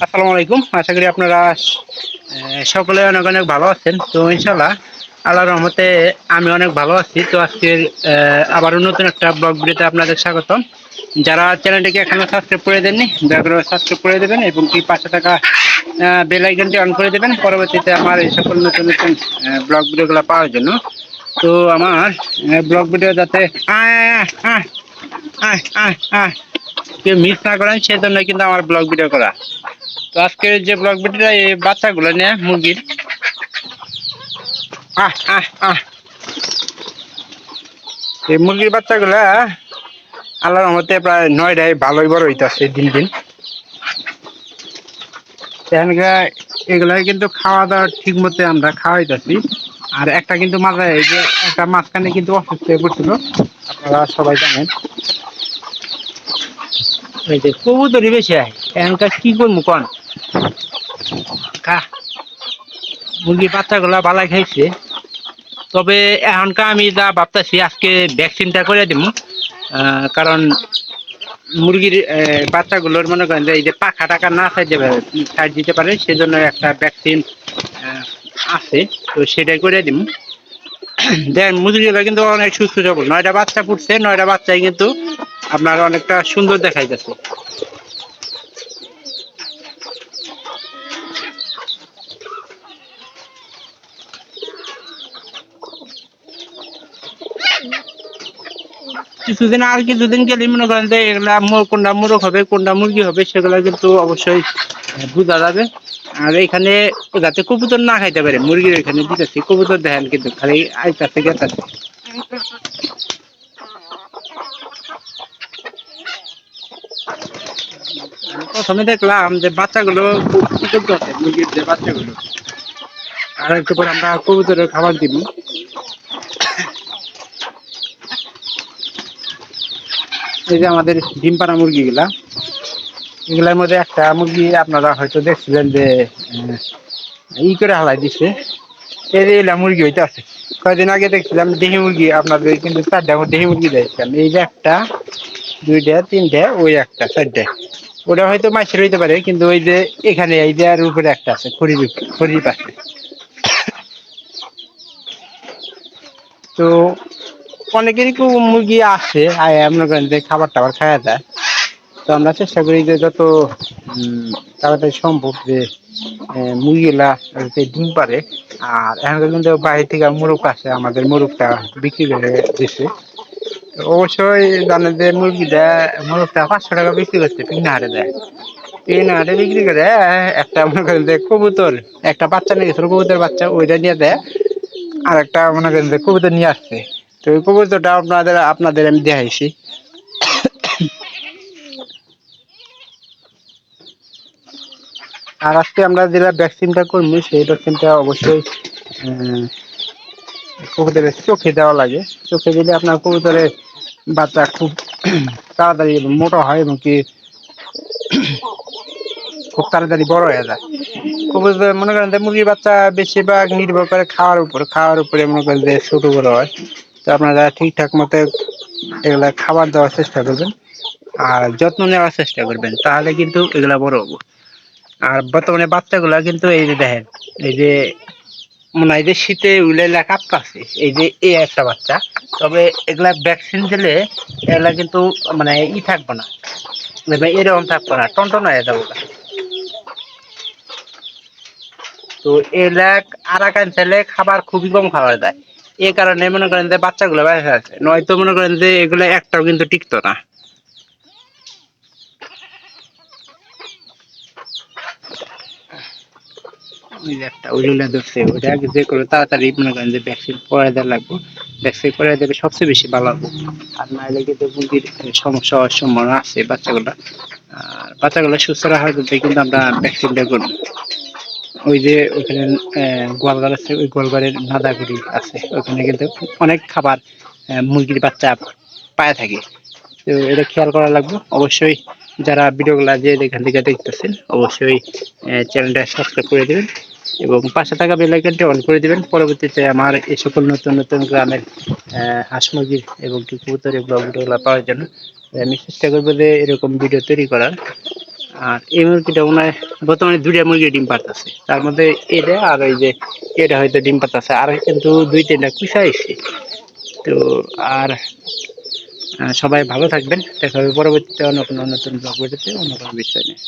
আসসালামু আলাইকুম। আশা করি আপনারা সকলে অনেক অনেক ভালো আছেন। তো ইনশাল্লাহ আল্লাহর রহমতে আমি অনেক ভালো আছি। তো আজকের আবারও নতুন একটা ব্লগ ভিডিওতে আপনাদের স্বাগতম। যারা চ্যানেলটিকে এখনো সাবস্ক্রাইব করে দেননি দয়া করে সাবস্ক্রাইব করে দেবেন এবং কি পাশে থাকা বেল আইকনটি অন করে দেবেন পরবর্তীতে আমার এই সকল নতুন নতুন ব্লগ ভিডিওগুলো পাওয়ার জন্য। তো আমার ব্লগ ভিডিও যাতে কেউ মিস না করেন সেজন্য কিন্তু আমার ব্লগ ভিডিও করা। তো আজকের যে ব্লগ ভিডিওটা এই বাচ্চাগুলো নিয়ে মুরগির আহ আহ আহ এই মুরগির বাচ্চাগুলা আল্লাহর রহমতে প্রায় 9টায় ভালোই বড় হইতাছে দিন দিন। এগুলা কিন্তু খাওয়া দাওয়া ঠিক মতো আমরা খাওয়াইতেছি। আর একটা কিন্তু মাঝে এই যে একটা মাঝখানে কিন্তু অসুস্থ হয়ে পড়ছিল, আপনারা সবাই জানেন। এই যে কবুতরই বেশি হয় এখনকার, কি করবো কন। মুরগির বাচ্চাগুলা ভালাই খাইছে, তবে এখনকার আমি যা ভাবতেছি আজকে ভ্যাকসিনটা করে দিব। কারণ মুরগির বাচ্চাগুলোর মনে করেন যে এই যে পাখা টাকা না সাইড দিতে পারে সেজন্য একটা ভ্যাকসিন আছে, তো সেটাই করে দিব। দেখেন মুরগিগুলো কিন্তু অনেক সুস্থ সবল, 9টা বাচ্চা ফুটছে, 9টা বাচ্চাই কিন্তু আপনার অনেকটা সুন্দর দেখাইতেছে। কিছুদিন গেলে মনে করেন যে এগুলা কোনটা মোরগ হবে কোনটা মুরগি হবে সেগুলা কিন্তু অবশ্যই বোঝা যাবে। আর এখানে যাতে কবুতর না খাইতে পারে মুরগির এখানে দিতেছি, কবুতর দেখেন কিন্তু খালি আইতাছে গেতাছে। প্রথমে দেখলাম যে বাচ্চাগুলো খুব সুন্দর আছে, মুরগির যে বাচ্চাগুলো। আর একটু পরে আমরা কবুতরের খাবার দিব। এই যে আমাদের ডিম পাড়া মুরগিগুলা, এগুলার মধ্যে একটা মুরগি আপনারা হয়তো দেখছিলেন যে করে হালাই দিচ্ছে। এলা মুরগি হইতে আছে, কয়েকদিন আগে দেখছিলাম দেহি মুরগি, আপনাদের কিন্তু 4টা দেহি মুরগি দেখছিলাম। এই যে একটা, 2টা, 3টে, ওই একটা, 4টে। ওটা হয়তো মাছের হইতে পারে, কিন্তু ওই যে এখানে এই যে আর উপরে একটা আছে খড়ির পাশে। তো অনেকেরই মুরগি আছে মনে করেন যে খাবার টাবার খাওয়া যায়। তো আমরা চেষ্টা করি যে যত তাড়াতাড়ি সম্ভব যে মুরগিগুলা ডিম পারে। আর এখন কিন্তু বাইরে থেকে মোরগ আসে, আমাদের মোরগটা বিক্রি করে দিচ্ছে। অবশ্যই জানেন যে মোরগটা 500 টাকা বিক্রি করছে, 3 হাটে দেয়। 3 হাটে বিক্রি করে একটা মনে করেন যে কবুতর, একটা বাচ্চা নিয়ে গেছিল, কবুতর বাচ্চা ওইটা নিয়ে দেয়। আর একটা মনে করেন যে কবুতর নিয়ে আসছে। তো ওই কবুতরটা আপনাদের আমি দেখাইছি। আর আজকে আমরা যেটা ভ্যাকসিনটা করবো সেই ভ্যাকসিনটা অবশ্যই কবুতরের চোখে দেওয়া লাগে। চোখে দিলে আপনার কবুতরের বাচ্চা খুব তাড়াতাড়ি মোটা হয় এবং কি খুব তাড়াতাড়ি বড় হয়ে যায়। কবুতর মনে করেন যে মুরগির বাচ্চা বেশিরভাগ নির্ভর করে খাওয়ার উপরে মনে করেন যে ছোট বড় হয়। তো আপনারা ঠিকঠাক মতো এগুলা খাবার দেওয়ার চেষ্টা করবেন আর যত্ন নেওয়ার চেষ্টা করবেন, তাহলে কিন্তু এগুলা বড় হবো। আর বর্তমানে বাচ্চাগুলা কিন্তু এই যে দেখেন, এই যে মনে হয় যে শীতে উইলেলা কাঁপতাছে, এই যে এই একটা বাচ্চা। তবে এগুলা ভ্যাকসিন দিলে এগুলা কিন্তু মানে থাকবো না, এরকম থাকবো না, টনটন হয়ে যাবো। তো এলাক আরাকান চাইলে খাবার খুবই কম খাওয়া যায়, এই কারণে মনে করেন যে বাচ্চাগুলো বাইরে আছে, নয়তো মনে করেন যে এগুলো একটাও কিন্তু টিকতো না। ওই যে একটা ওইগুলো ধরছে, ওইটা যে করে তাড়াতাড়ি মনে করেন যে ভ্যাকসিন পরে দেওয়া লাগবে, ভ্যাকসিন পরে দেবে সবচেয়ে বেশি ভালো হবে। আর নাহলে কিন্তু মুরগির সমস্যা হওয়ার সম্ভাবনা আছে বাচ্চাগুলো। আর বাচ্চাগুলো সুস্থ রাখার জন্য কিন্তু আমরা ভ্যাকসিনটা করবো। ওই যে ওইখানে গোয়ালঘর আছে, ওই গোয়ালঘরের নাদাগুড়ি আছে, ওখানে কিন্তু অনেক খাবার মুরগির বাচ্চা পায়ে থাকে। তো এটা খেয়াল করা লাগবে অবশ্যই। যারা ভিডিওগুলা যে এখান থেকে দেখতেছেন অবশ্যই চ্যানেলটা সাবস্ক্রাইব করে দেবেন এবং পাশে থাকা বেল আইকনটি অন করে দেবেন। পরবর্তীতে আমার এই সকল নতুন নতুন গ্রামের হাঁস মুরগির এবং কবুতরের ব্লগ ভিডিওগুলো পাওয়ার জন্য আমি চেষ্টা করবো যে এরকম ভিডিও তৈরি করার। আর এই মুরগিটা মনে হয় বর্তমানে 2টা মুরগি ডিম পারতেছে, তার মধ্যে এটা আর ওই যে এটা হয়তো ডিম পারতেছে, আর কিন্তু 2-3টা কুইসা আইছে। তো আর সবাই ভালো থাকবেন, দেখা হবে পরবর্তীতে অন্য কোনো নতুন ব্লগ ভিডিওতে অন্য কোনো বিষয় নিয়ে।